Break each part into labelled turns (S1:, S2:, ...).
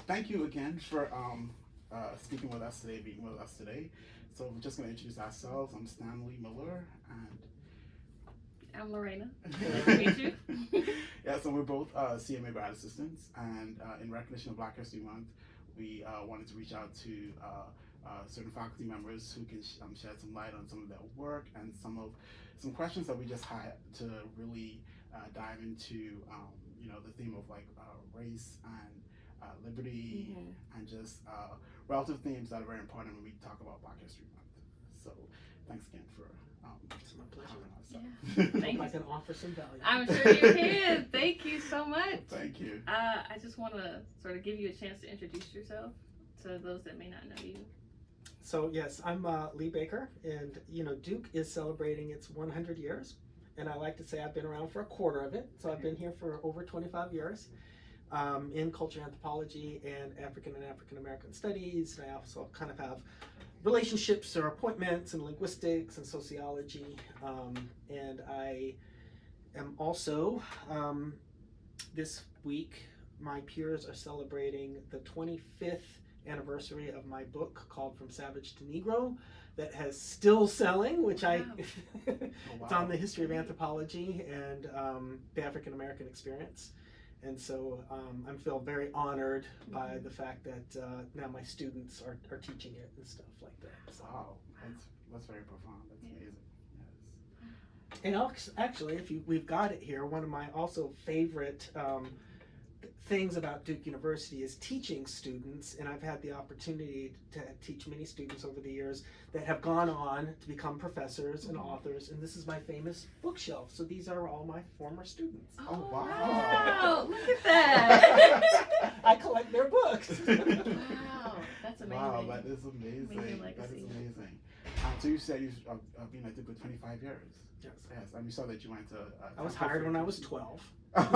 S1: thank you again for speaking with us today, being with us today. So we're just going to introduce ourselves. I'm Stanley Miller, and
S2: I'm Lorenna. Nice to meet you.
S1: yeah, so we're both CMA grad assistants, and in recognition of Black History Month, we wanted to reach out to certain faculty members who can shed some light on some of their work and some questions that we just had to really dive into, the theme of like race and liberty, and just relative themes that are very important when we talk about Black History Month. So thanks again for
S3: it's my pleasure.
S1: having us.
S2: Yeah.
S3: Hope I can offer some value.
S2: I'm sure you can. Thank you so much.
S1: Thank you.
S2: I just want to sort of give you a chance to introduce yourself to those that may not know you.
S3: So yes, I'm Lee Baker, and Duke is celebrating its 100 years, and I like to say I've been around for a quarter of it. So I've been here for over 25 years in culture anthropology and African American studies. And I also kind of have relationships or appointments in linguistics and sociology, and I am also this week my peers are celebrating the 25th anniversary of my book called From Savage to Negro that has still selling, which
S2: Wow.
S3: It's on the history of anthropology and the African American experience. And so I feel very honored by the fact that now my students are teaching it and stuff like that. So.
S1: Wow, that's very profound. That's amazing. Yes.
S3: And actually, if we've got it here, one of my also favorite things about Duke University is teaching students, and I've had the opportunity to teach many students over the years that have gone on to become professors and authors, and this is my famous bookshelf. So these are all my former students.
S1: Oh, wow.
S2: Wow. Look at that.
S3: I collect their books.
S2: Wow. That's amazing.
S1: Wow, that is amazing.
S2: Amazing
S1: That is
S2: legacy.
S1: amazing. So you said you've been at Duke for 25 years.
S3: Yes.
S1: Yes, and we saw that you went to.
S3: I was hired when I was 12.
S1: Wow.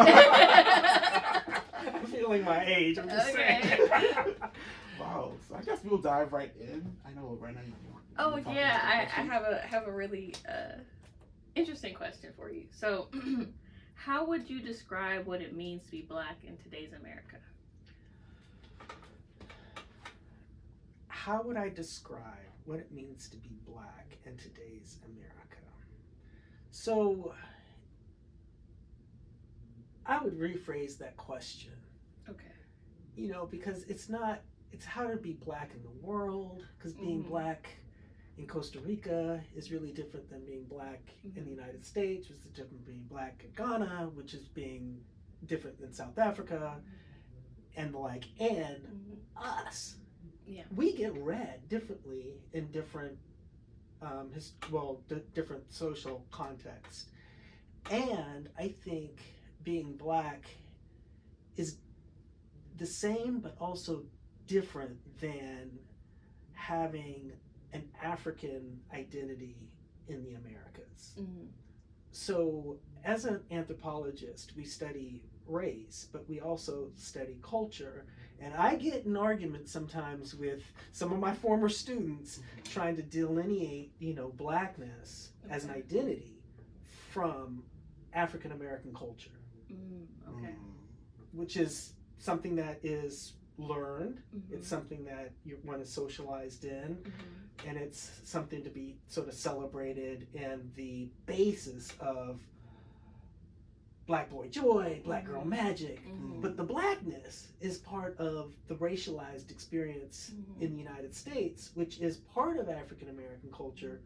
S3: I'm feeling my age. I'm just saying.
S1: So I guess we'll dive right in. I know Lorenna.
S2: Oh yeah, I have a really interesting question for you. So, how would you describe what it means to be Black in today's America?
S3: How would I describe what it means to be Black in today's America? So, I would rephrase that question.
S2: Okay.
S3: Because it's how to be Black in the world, because being Black in Costa Rica is really different than being Black in the United States, which is different than being Black in Ghana, which is being different than South Africa, and us.
S2: Yeah.
S3: We get read differently in different different social contexts. And I think being Black is the same but also different than having an African identity in the Americas. So as an anthropologist, we study race, but we also study culture. And I get in arguments sometimes with some of my former students trying to delineate, Blackness as an identity from African American culture.
S2: Okay.
S3: Which is something that is learned. It's something that one is socialized in, and it's something to be sort of celebrated in the basis of Black boy joy, Black girl magic. But the Blackness is part of the racialized experience in the United States, which is part of African American culture,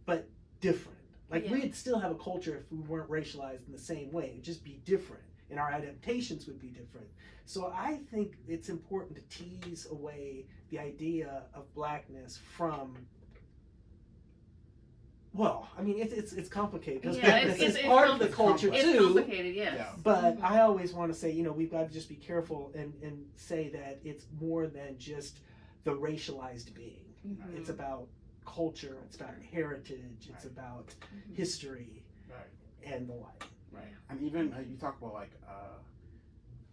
S3: but different. Like we'd still have a culture if we weren't racialized in the same way. It'd just be different, and our adaptations would be different. So I think it's important to tease away the idea of Blackness from. Well, I mean, it's complicated because it's part of the culture too.
S2: It's complicated, yes.
S1: Yeah.
S3: But I always want to say, we've got to just be careful and say that it's more than just the racialized being. It's about culture, it's about heritage, it's about history, and the like.
S1: Right. And even you talk about like,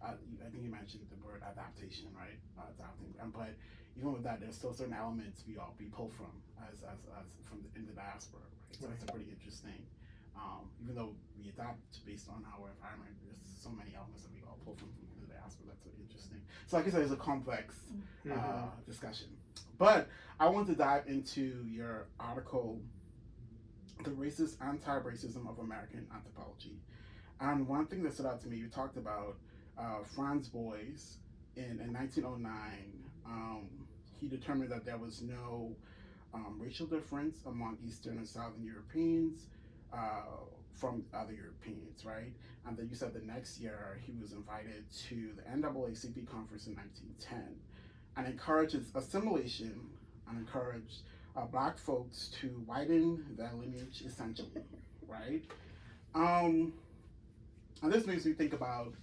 S1: I think you mentioned the word adaptation, right? Adapting, but even with that, there's still certain elements we pull from as from in the diaspora, right? So it's pretty interesting. Even though we adapt based on our environment, there's so many elements that we all pull from the diaspora. possible. That's really interesting. So like I said, it's a complex
S3: Mhm.
S1: discussion. But I want to dive into your article, The Racist Anti-Racism of American Anthropology. And one thing that stood out to me, you talked about Franz Boas in 1909. He determined that there was no racial difference among Eastern and Southern Europeans from other Europeans, right? And then you said the next year he was invited to the NAACP conference in 1910 and encouraged assimilation and encouraged black folks to whiten their lineage essentially, right? And this makes me think about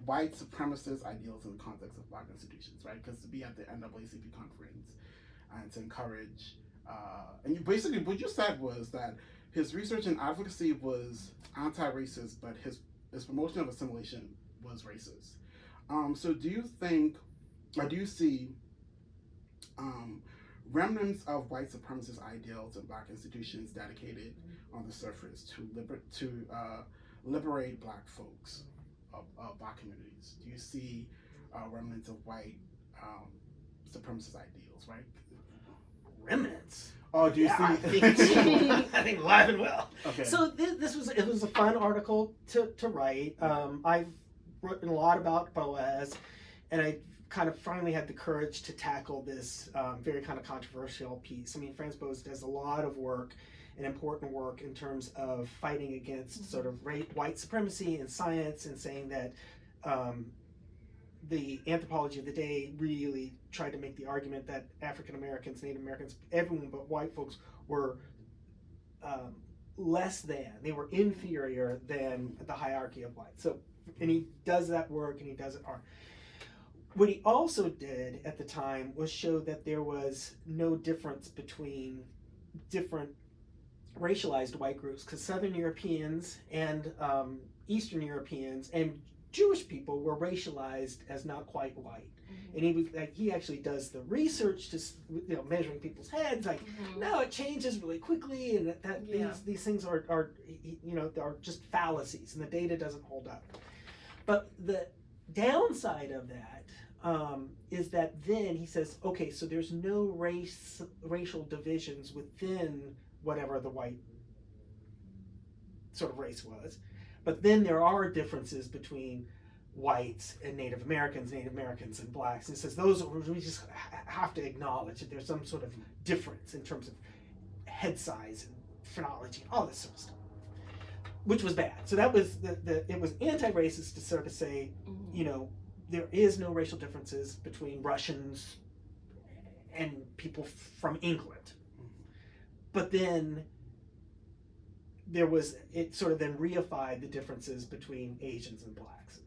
S1: white supremacist ideals in the context of black institutions, right? Because to be at the NAACP conference and to encourage, and you basically what you said was that his research and advocacy was anti-racist, but his promotion of assimilation was racist. So do you think, or do you see remnants of white supremacist ideals in black institutions dedicated on the surface to liberate black folks, black communities? Do you see remnants of white supremacist ideals, right?
S3: Remnants.
S1: Oh, do you see?
S3: I think alive and well.
S1: Okay.
S3: So this was a fun article to write. I've written a lot about Boas, and I kind of finally had the courage to tackle this very kind of controversial piece. I mean, Franz Boas does a lot of work and important work in terms of fighting against sort of white supremacy in science and saying that the anthropology of the day really tried to make the argument that African Americans, Native Americans, everyone but white folks were less than, they were inferior than the hierarchy of white. So, and he does that work and he does it hard. What he also did at the time was show that there was no difference between different racialized white groups, because Southern Europeans and Eastern Europeans and Jewish people were racialized as not quite white. And he was like, he actually does the research to, measuring people's heads. Like, no, it changes really quickly, and these things are just fallacies, and the data doesn't hold up. But the downside of that is that then he says, okay, so there's no racial divisions within whatever the white sort of race was, but then there are differences between whites and Native Americans and blacks. And he says those we just have to acknowledge that there's some sort of difference in terms of head size and phonology and all this sort of stuff, which was bad. So that was it was anti-racist to sort of say, there is no racial differences between Russians and people from England. But then it sort of then reified the differences between Asians and blacks.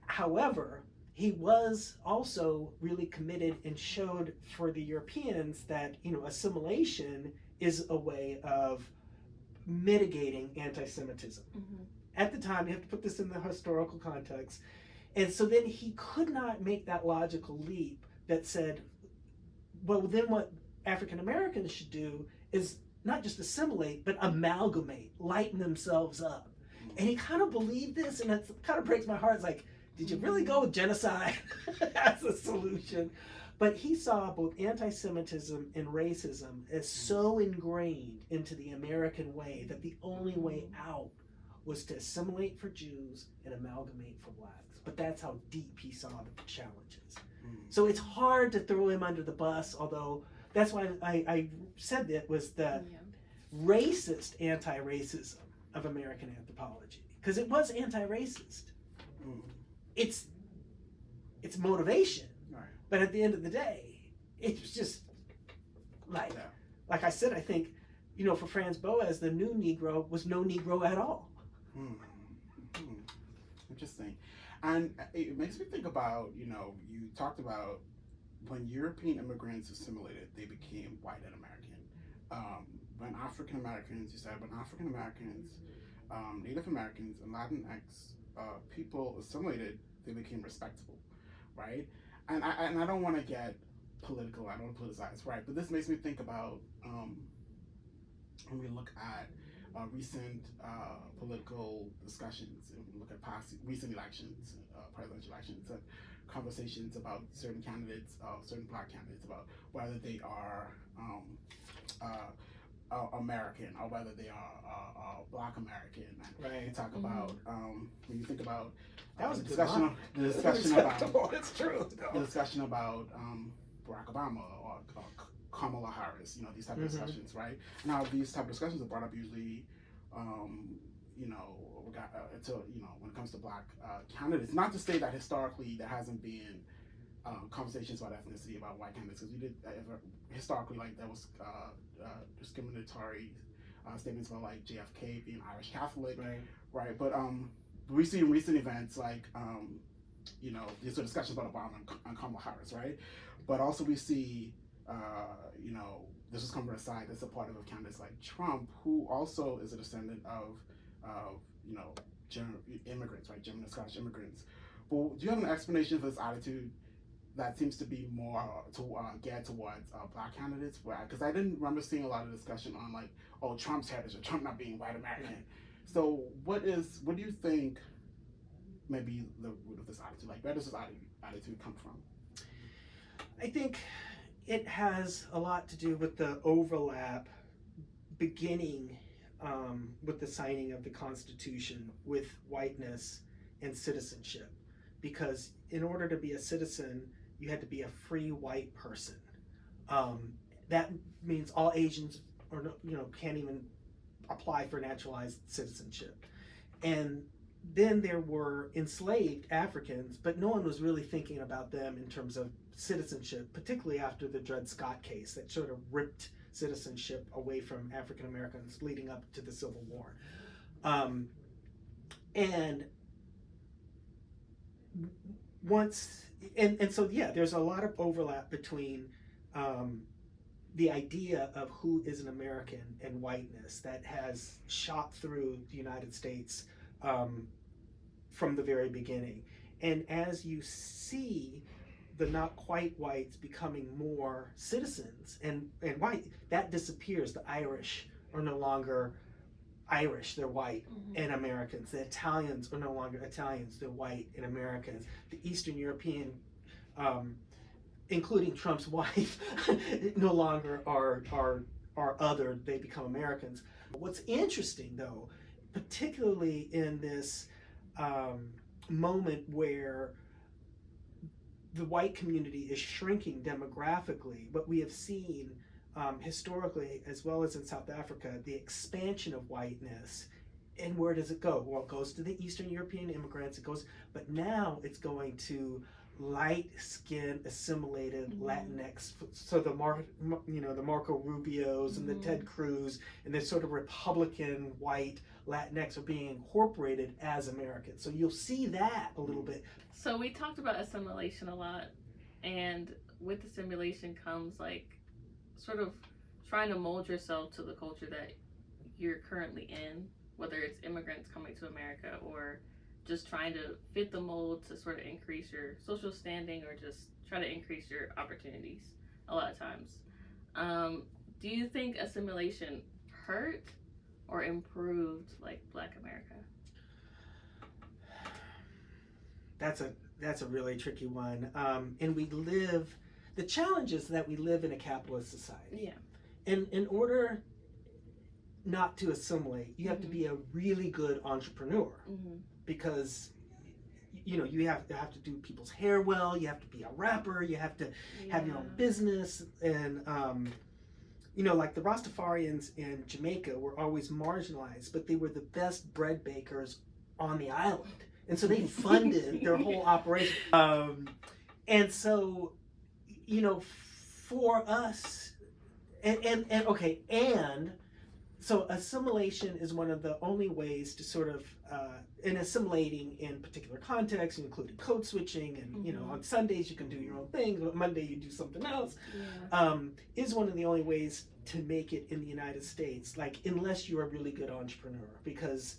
S3: However, he was also really committed and showed for the Europeans that, assimilation is a way of mitigating anti-Semitism. At the time, you have to put this in the historical context. And so then he could not make that logical leap that said, well, then what African Americans should do is not just assimilate, but amalgamate, lighten themselves up. And he kind of believed this, and it kind of breaks my heart. It's like, did you really go with genocide as a solution? But he saw both anti-Semitism and racism as so ingrained into the American way that the only way out was to assimilate for Jews and amalgamate for blacks. But that's how deep he saw the challenges. So it's hard to throw him under the bus, although that's why I said that was the racist anti-racism of American anthropology, because it was anti-racist. It's motivation,
S1: Right.
S3: but at the end of the day, it was just like I said, I think, for Franz Boas, the new Negro was no Negro at all.
S1: Interesting. And it makes me think about, you talked about when European immigrants assimilated, they became white and American. When African Americans, you said, Native Americans, and Latinx people assimilated, they became respectable, right? And I don't want to get political, I don't want to politicize, right? But this makes me think about when we look at recent political discussions. If we look at past recent elections, presidential elections, and conversations about certain candidates, certain Black candidates, about whether they are American or whether they are Black American. And
S3: Right.
S1: you talk about when you think about
S3: That was
S1: the
S3: a
S1: discussion.
S3: good
S1: The discussion about
S3: Acceptable. It's true.
S1: the discussion about Barack Obama or Kamala Harris, you know, these type of discussions, right? Now, these type of discussions are brought up usually, you know, when it comes to Black candidates. Not to say that historically there hasn't been conversations about ethnicity, about white candidates, because we did historically, like, there was discriminatory statements about, like, JFK being Irish Catholic, right? But we see in recent events, like, you know, these are discussions about Obama and Kamala Harris, right? But also we see, you know, this is coming aside, that's a part of candidates like Trump, who also is a descendant of you know, immigrants, right? German and Scottish immigrants. Well, do you have an explanation for this attitude that seems to be more geared towards Black candidates? Because I didn't remember seeing a lot of discussion on, like, oh, Trump's heritage or Trump not being white American. So what do you think maybe the root of this attitude? Like, where does this attitude come from?
S3: I think it has a lot to do with the overlap beginning with the signing of the Constitution with whiteness and citizenship. Because in order to be a citizen, you had to be a free white person. That means all Asians can't even apply for naturalized citizenship. And then there were enslaved Africans, but no one was really thinking about them in terms of citizenship, particularly after the Dred Scott case that sort of ripped citizenship away from African Americans leading up to the Civil War. And so there's a lot of overlap between the idea of who is an American and whiteness that has shot through the United States from the very beginning. And as you see the not quite whites becoming more citizens and white, that disappears. The Irish are no longer Irish, they're white and Americans. The Italians are no longer Italians, they're white and Americans. The Eastern European, including Trump's wife, no longer are other, they become Americans. What's interesting though, particularly in this moment where the white community is shrinking demographically, but we have seen historically, as well as in South Africa, the expansion of whiteness. And where does it go? Well, it goes to the Eastern European immigrants, but now it's going to light-skinned, assimilated Latinx. So the Marco Rubios and the Ted Cruz and the sort of Republican white Latinx are being incorporated as Americans. So you'll see that a little bit.
S2: So we talked about assimilation a lot, and with assimilation comes, like, sort of trying to mold yourself to the culture that you're currently in, whether it's immigrants coming to America or just trying to fit the mold to sort of increase your social standing or just try to increase your opportunities a lot of times. Do you think assimilation hurt or improved, like, Black America?
S3: That's a really tricky one. And the challenge is that we live in a capitalist society.
S2: Yeah.
S3: And in order not to assimilate, you have to be a really good entrepreneur. Because you have to do people's hair well, you have to be a rapper, you have to have your own business, and like the Rastafarians in Jamaica were always marginalized, but they were the best bread bakers on the island, and so they funded their whole operation. And so for us, so assimilation is one of the only ways to sort of, in assimilating in particular contexts, including code switching, and on Sundays you can do your own thing, but Monday you do something else, is one of the only ways to make it in the United States, like, unless you're a really good entrepreneur, because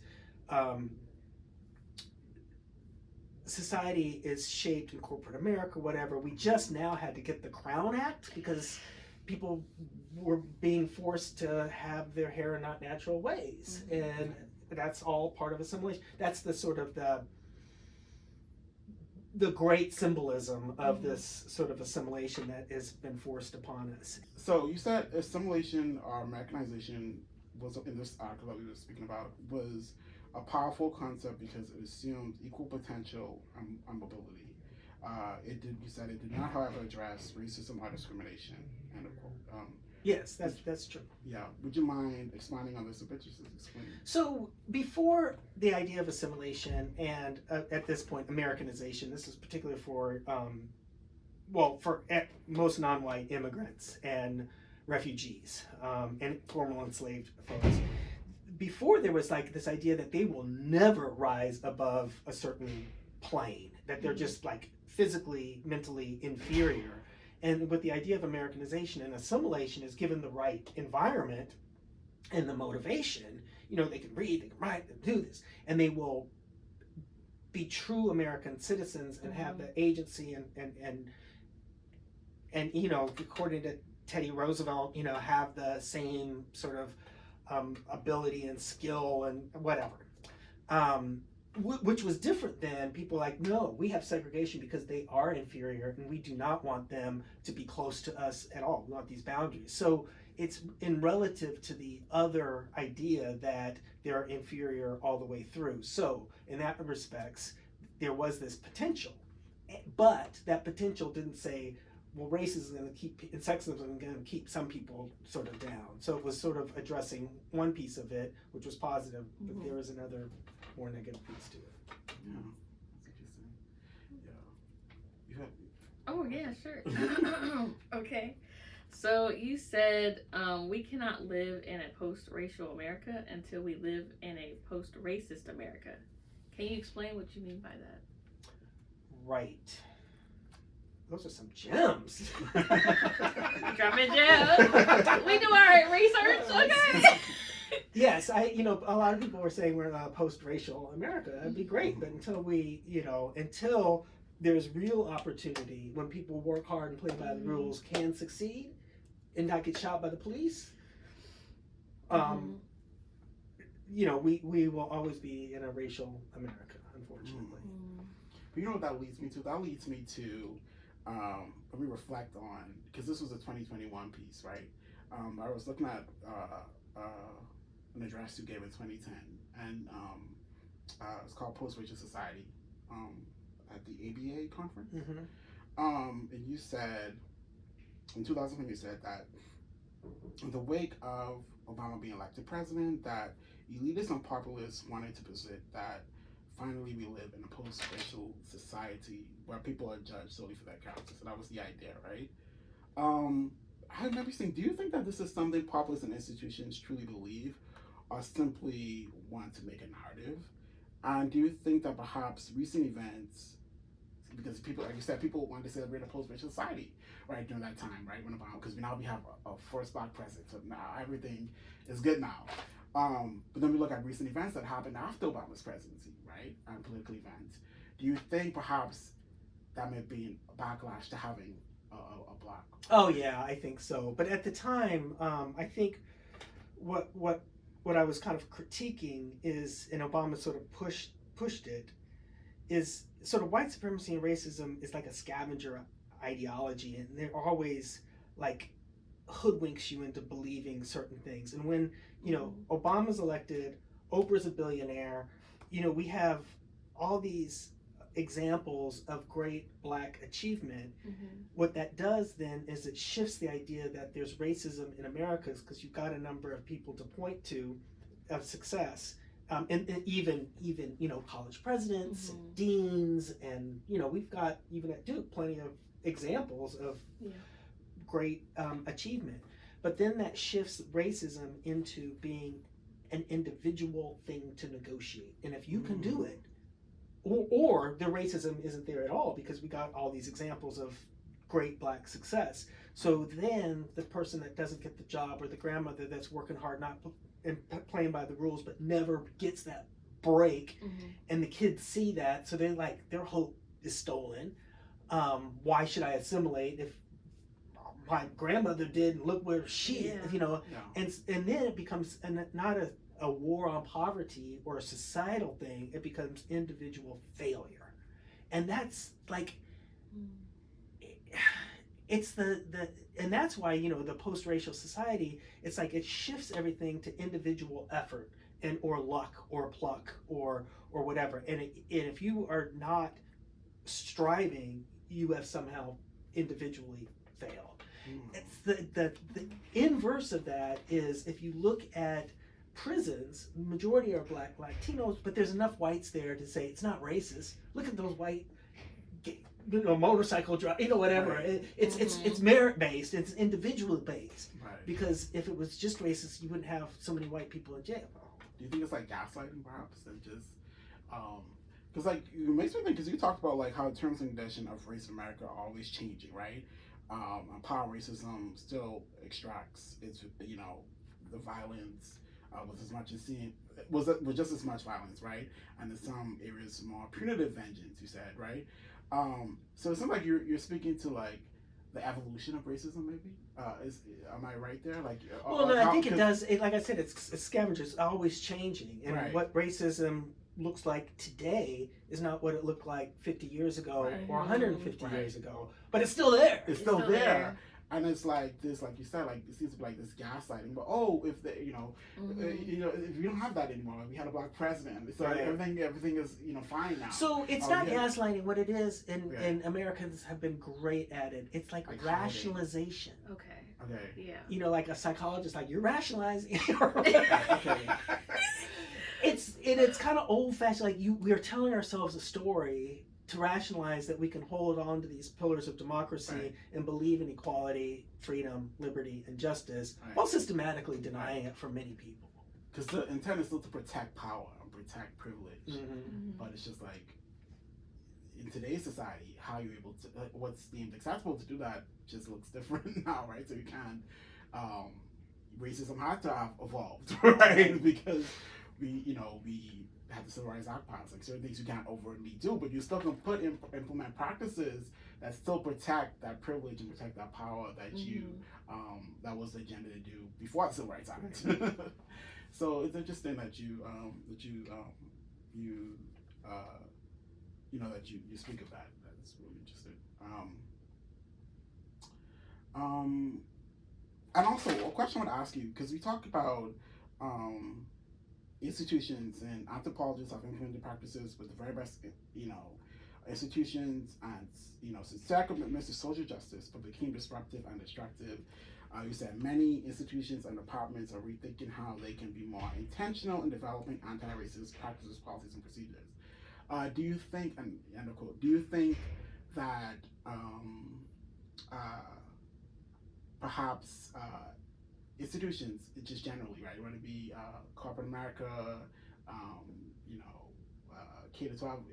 S3: society is shaped in corporate America, whatever. We just now had to get the Crown Act because people were being forced to have their hair in not natural ways, and that's all part of assimilation. That's the sort of the great symbolism of this sort of assimilation that has been forced upon us.
S1: So you said assimilation or Americanization was, in this article that we were speaking about, was a powerful concept because it assumed equal potential and mobility. You said it did not, however, address racism or discrimination. End of quote.
S3: Yes, that's true.
S1: Yeah. Would you mind expanding on this a bit? Just explain.
S3: So before the idea of assimilation and at this point Americanization, this is particularly for most non-white immigrants and refugees and formerly enslaved folks. Before there was like this idea that they will never rise above a certain plane, that they're just like physically, mentally inferior. And with the idea of Americanization and assimilation is given the right environment and the motivation, they can read, they can write, they can do this, and they will be true American citizens and have the agency and according to Teddy Roosevelt, have the same sort of ability and skill and whatever. Which was different than people like, no, we have segregation because they are inferior and we do not want them to be close to us at all. We want these boundaries. So it's in relative to the other idea that they're inferior all the way through. So in that respects, there was this potential, but that potential didn't say, well, racism is going to keep, and sexism is going to keep some people sort of down. So it was sort of addressing one piece of it, which was positive, but there was another more negative piece to it.
S1: Yeah, that's interesting. Yeah.
S2: Oh yeah, sure. Okay. So you said we cannot live in a post-racial America until we live in a post-racist America. Can you explain what you mean by that?
S3: Right. Those are some gems.
S2: Dropping gems. We do our research, okay?
S3: Yes, a lot of people were saying we're in a post-racial America. That'd be great, but until there's real opportunity, when people work hard and play by the rules, can succeed and not get shot by the police, we will always be in a racial America, unfortunately.
S1: But you know what that leads me to? That leads me to when we reflect on, because this was a 2021 piece, right? I was looking at an address you gave in 2010, and it's called Post-Racial Society at the ABA conference. And you said, in 2010, you said that in the wake of Obama being elected president, that elitists and populists wanted to present that finally we live in a post-racial society where people are judged solely for their character. So that was the idea, right? I remember saying, do you think that this is something populists and institutions truly believe, or simply want to make a narrative? And do you think that perhaps recent events, because people, like you said, people wanted to celebrate a post-racial society, right, during that time, right, when Obama, because now we have a first black president, so now everything is good now. But then we look at recent events that happened after Obama's presidency, right, and political events. Do you think perhaps that may be a backlash to having a black?
S3: Oh yeah, I think so. But at the time, I think what I was kind of critiquing is, and Obama sort of pushed it, is sort of white supremacy and racism is like a scavenger ideology, and they're always like hoodwinks you into believing certain things. And when Obama's elected, Oprah's a billionaire, we have all these examples of great black achievement. What that does then is it shifts the idea that there's racism in America, because you've got a number of people to point to of success, and even college presidents and deans, and we've got even at Duke plenty of examples of great achievement. But then that shifts racism into being an individual thing to negotiate, and if you can do it, or the racism isn't there at all, because we got all these examples of great black success. So then the person that doesn't get the job, or the grandmother that's working hard, not and playing by the rules, but never gets that break, and the kids see that, so they're like, their hope is stolen. Why should I assimilate if my grandmother did, and look where she is,
S1: Yeah.
S3: and then it becomes not a war on poverty or a societal thing. It becomes individual failure, and that's like, it's the and that's why the post-racial society, it's like it shifts everything to individual effort and or luck or pluck or whatever, and if you are not striving, you have somehow individually failed. It's the inverse of that is, if you look at prisons, the majority are Black Latinos, but there's enough whites there to say it's not racist. Look at those white motorcycle drive, whatever.
S1: Right.
S3: It's merit based, it's individual based.
S1: Right.
S3: Because if it was just racist, you wouldn't have so many white people in jail.
S1: Do you think it's like gaslighting, perhaps, and just because like it makes me think, because you talked about like how the terms and condition of race in America are always changing, right? And power racism still extracts its the violence with as much as with just as much violence, right? And in some areas more punitive vengeance, you said, right? So it seems like you're speaking to like the evolution of racism, maybe. Am I right there? Like,
S3: well, no, I think it does. Like I said, it's scavengers, always changing, and
S1: right.
S3: what racism looks like today is not what it looked like 50 years ago
S1: right.
S3: or 150
S1: right.
S3: years ago, but it's still there.
S1: It's still there. And it's like this, like you said, like it seems to be like this gaslighting. But if the, if you don't have that anymore, like we had a Black president, so
S3: right.
S1: everything is fine now.
S3: So it's not gaslighting. What it is, and Americans have been great at it. It's like rationalization.
S2: Okay.
S3: Yeah. Like a psychologist, like you're rationalizing.
S1: Okay.
S3: It's kind of old fashioned. Like we are telling ourselves a story to rationalize that we can hold on to these pillars of democracy
S1: right.
S3: and believe in equality, freedom, liberty, and justice,
S1: right.
S3: while systematically denying it from many people.
S1: Because the intent is still to protect power and protect privilege, but it's just like in today's society, how you're able to, what's deemed acceptable to do that just looks different now, right? So you can't. Racism had to have evolved, right? Because we had the Civil Rights Act passed. Like certain things you can't overtly do, but you still can implement practices that still protect that privilege and protect that power that you that was the agenda to do before the Civil Rights Act. So it's interesting that you speak of that. That's really interesting. And also a question I want to ask you, because we talk about institutions and anthropologists have implemented practices with the very best, institutions, and sincere commitments to social justice, but became disruptive and destructive. You said many institutions and departments are rethinking how they can be more intentional in developing anti-racist practices, policies, and procedures. Do you think, and end of quote, do you think that perhaps institutions, just generally, right, whether it be corporate America, K-12,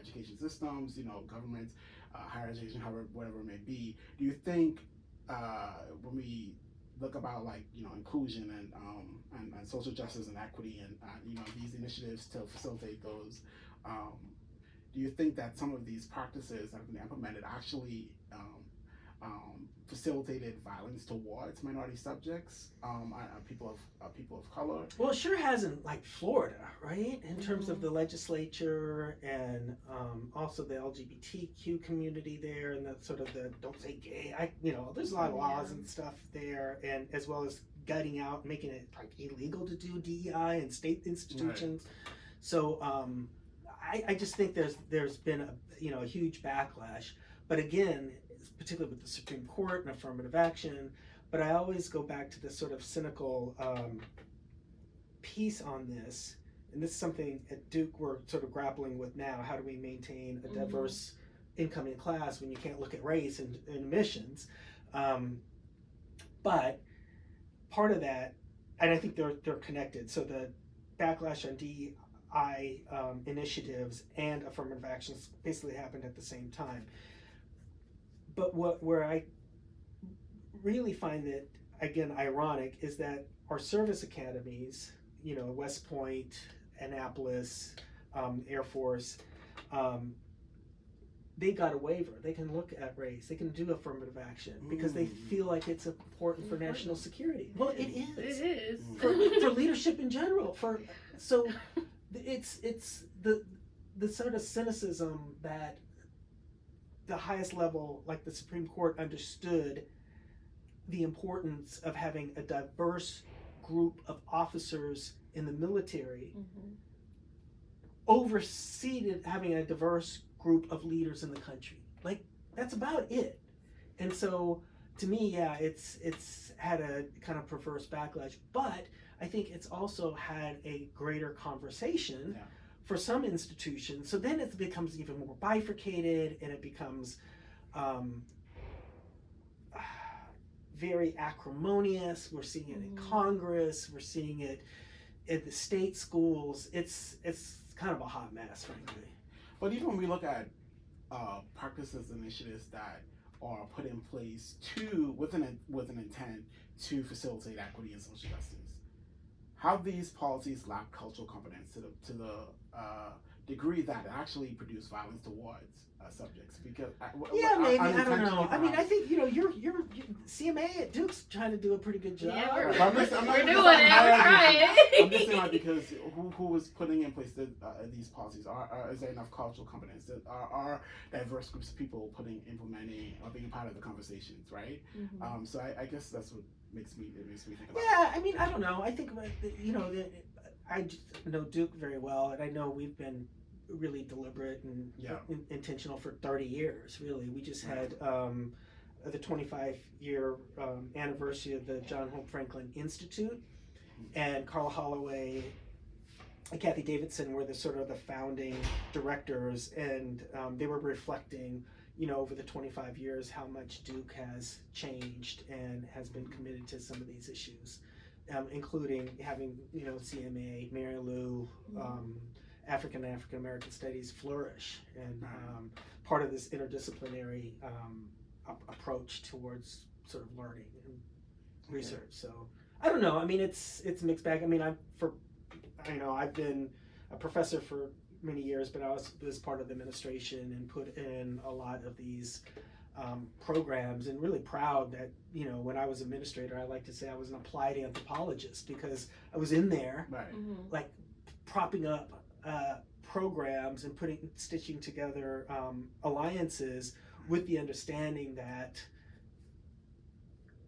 S1: education systems, governments, higher education, however, whatever it may be, do you think when we look about like inclusion and social justice and equity and these initiatives to facilitate those, do you think that some of these practices that have been implemented actually facilitated violence towards minority subjects, people of color?
S3: Well, it sure hasn't, like Florida, right? In terms of the legislature and also the LGBTQ community there, and the sort of the don't say gay. There's a lot of laws and stuff there, and as well as gutting out, making it like illegal to do DEI in state institutions. Right. So I just think there's been a huge backlash. But again, particularly with the Supreme Court and affirmative action, but I always go back to this sort of cynical piece on this, and this is something at Duke we're sort of grappling with now. How do we maintain a diverse incoming class when you can't look at race and admissions? But part of that, and I think they're connected, so the backlash on DEI initiatives and affirmative actions basically happened at the same time. But where I really find that, again, ironic is that our service academies, West Point, Annapolis, Air Force, they got a waiver. They can look at race. They can do affirmative action because they feel like it's important for national security. Well, it is.
S2: It is.
S3: For leadership in general. So it's the sort of cynicism that the highest level, like the Supreme Court, understood the importance of having a diverse group of officers in the military, overseeded having a diverse group of leaders in the country. Like, that's about it. And so, to me, yeah, it's had a kind of perverse backlash, but I think it's also had a greater conversation for some institutions. So then it becomes even more bifurcated, and it becomes very acrimonious. We're seeing it in Congress. We're seeing it in the state schools. It's kind of a hot mess, frankly.
S1: But even when we look at practices, initiatives that are put in place with an intent to facilitate equity and social justice, how these policies lack cultural competence to the degree that actually produce violence towards subjects, because
S3: maybe I don't know. I mean, I think you're CMA at Duke's trying to do a pretty good job.
S2: Yeah, we're
S1: I'm
S2: doing it.
S1: I'm
S2: trying.
S1: I'm just saying that because who is putting in place these policies? Is there enough cultural competence? Are diverse groups of people implementing or being part of the conversations, right? So I guess that's what makes me think about.
S3: Yeah, I mean, I don't know. I think about I just know Duke very well, and I know we've been really deliberate and intentional for 30 years. Really, we just had the 25-year anniversary of the John Hope Franklin Institute, and Carla Holloway and Kathy Davidson were the sort of the founding directors, and they were reflecting, over the 25 years how much Duke has changed and has been committed to some of these issues, including having CMA, Mary Lou, African American Studies flourish, and part of this interdisciplinary approach towards sort of learning and research. So I don't know. I mean, it's mixed bag. I mean, I've been a professor for many years, but I was part of the administration and put in a lot of these programs, and really proud that when I was administrator, I like to say I was an applied anthropologist, because I was in there, like propping up programs and stitching together alliances with the understanding that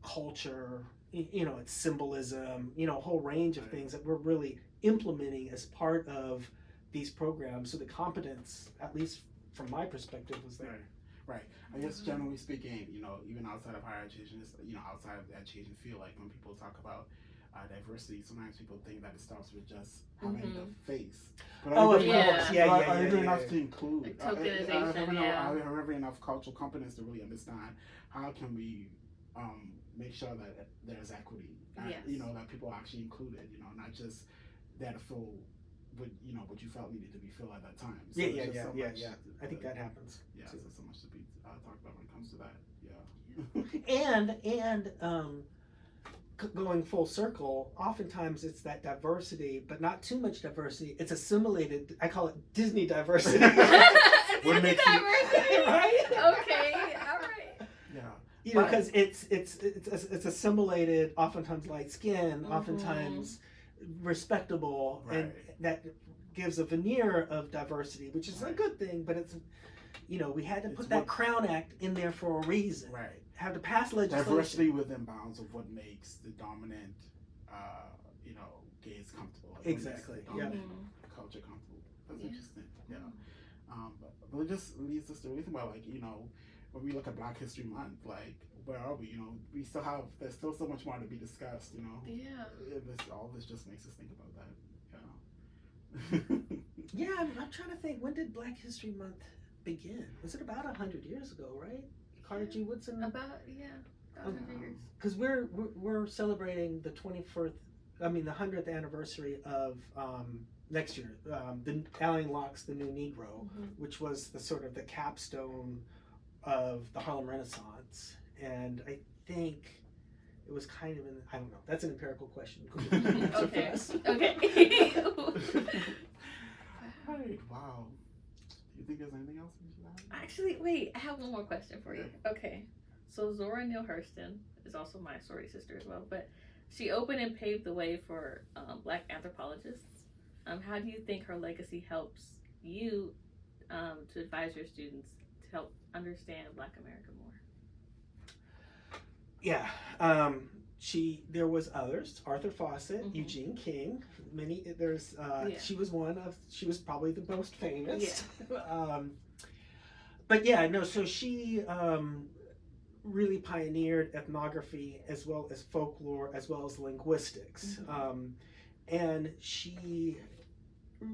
S3: culture, it's symbolism, a whole range of things that we're really implementing as part of these programs. So the competence, at least from my perspective, was there.
S1: Right. I guess generally speaking, even outside of higher education, outside of the education field, like when people talk about diversity, sometimes people think that it starts with just having the face. But
S3: of course.
S1: Are you doing enough to include?
S2: Like tokenization,
S1: are there enough cultural competence to really understand how can we make sure that there's equity, and, that people are actually included, not just there to fill what you felt needed to be filled at that time. So I think that happens. Yeah, so there's so much to be talked about when it comes to that.
S3: And going full circle, oftentimes it's that diversity, but not too much diversity. It's assimilated. I call it Disney diversity.
S2: Disney diversity,
S3: right?
S2: Okay, all right.
S1: Yeah,
S3: because it's assimilated. Oftentimes light skin. Oftentimes respectable, and that gives a veneer of diversity, which is a good thing. But it's we had to put that Crown Act in there for a reason.
S1: Right.
S3: Have to pass legislation.
S1: Diversity within bounds of what makes the dominant, gaze comfortable.
S3: Exactly.
S1: Culture comfortable. That's interesting. Yeah. But it just leads us to really think about, when we look at Black History Month, where are we? We still there's still so much more to be discussed. All this just makes us think about that.
S3: Yeah. I'm trying to think. When did Black History Month begin? Was it about 100 years ago, right? Carter G. Woodson?
S2: About 100 years.
S3: Because we're celebrating the 100th anniversary of next year. The Allen Locke's The New Negro, which was the sort of the capstone of the Harlem Renaissance, and I think it was kind of I don't know. That's an empirical question.
S2: Okay.
S1: Right. Wow. you think there's anything else we should add?
S2: Actually, wait, I have one more question for you. Okay. So Zora Neale Hurston is also my sorority sister as well, but she opened and paved the way for Black anthropologists. How do you think her legacy helps you to advise your students to help understand Black America more?
S3: Yeah, there was others, Arthur Fawcett, Eugene King, she was probably the most famous.
S2: Yeah.
S3: But yeah, no, so she really pioneered ethnography as well as folklore as well as linguistics. And she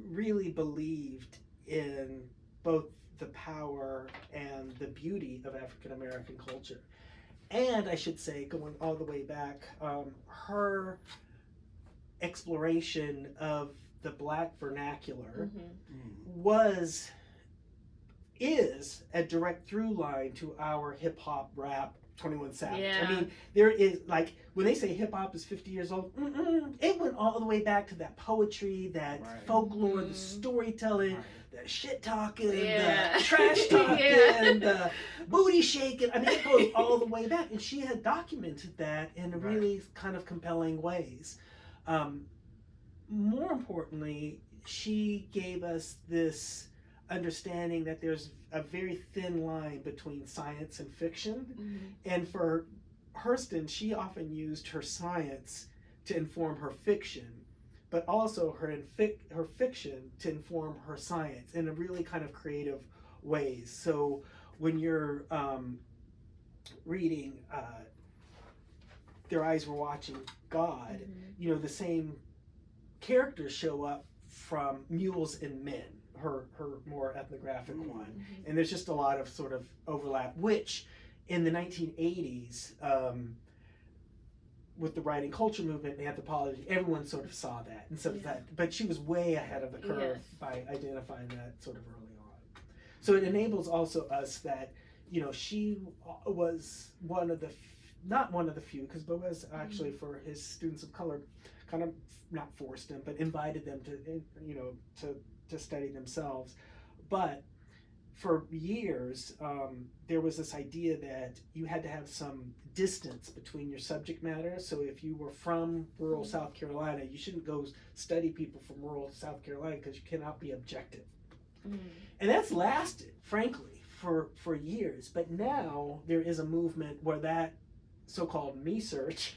S3: really believed in both the power and the beauty of African American culture. And I should say, going all the way back, her exploration of the Black vernacular is a direct through line to our hip hop, rap, 21 Savage.
S2: Yeah.
S3: I mean, there is, like, when they say hip hop is 50 years old, it went all the way back to that poetry, that folklore, the storytelling, the shit talking, the trash talking, the booty shaking. I mean, it goes all the way back. And she had documented that in really kind of compelling ways. More importantly, she gave us this understanding that there's a very thin line between science and fiction. And for Hurston, she often used her science to inform her fiction, but also her fiction to inform her science in a really kind of creative ways. So when you're reading Their Eyes Were Watching God, you know, the same characters show up from Mules and Men, her more ethnographic one. And there's just a lot of sort of overlap, which in the 1980s, with the writing culture movement and anthropology, everyone sort of saw that. And so but she was way ahead of the curve by identifying that sort of early on. So it enables also us that, you know, she was one of the, not one of the few, because Boas actually for his students of color kind of not forced them, but invited them to, you know, to study themselves. But for years, there was this idea that you had to have some distance between your subject matter. So if you were from rural South Carolina, you shouldn't go study people from rural South Carolina because you cannot be objective. And that's lasted, frankly, for years. But now there is a movement where that so-called me search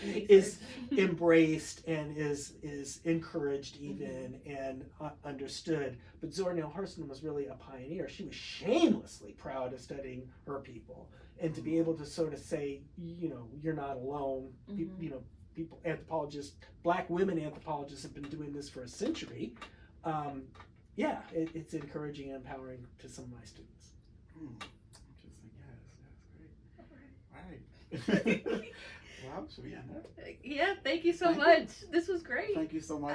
S3: is embraced and is encouraged even and understood. But Zora Neale Hurston was really a pioneer. She was shamelessly proud of studying her people, and to be able to sort of say, you know, you're not alone. You know, people, anthropologists, Black women anthropologists have been doing this for a century. It's encouraging and empowering to some of my students.
S1: Interesting. Yes, that's great. All right. Well, should we end it?
S2: Yeah, thank you so much. This was great.
S1: Thank you so much.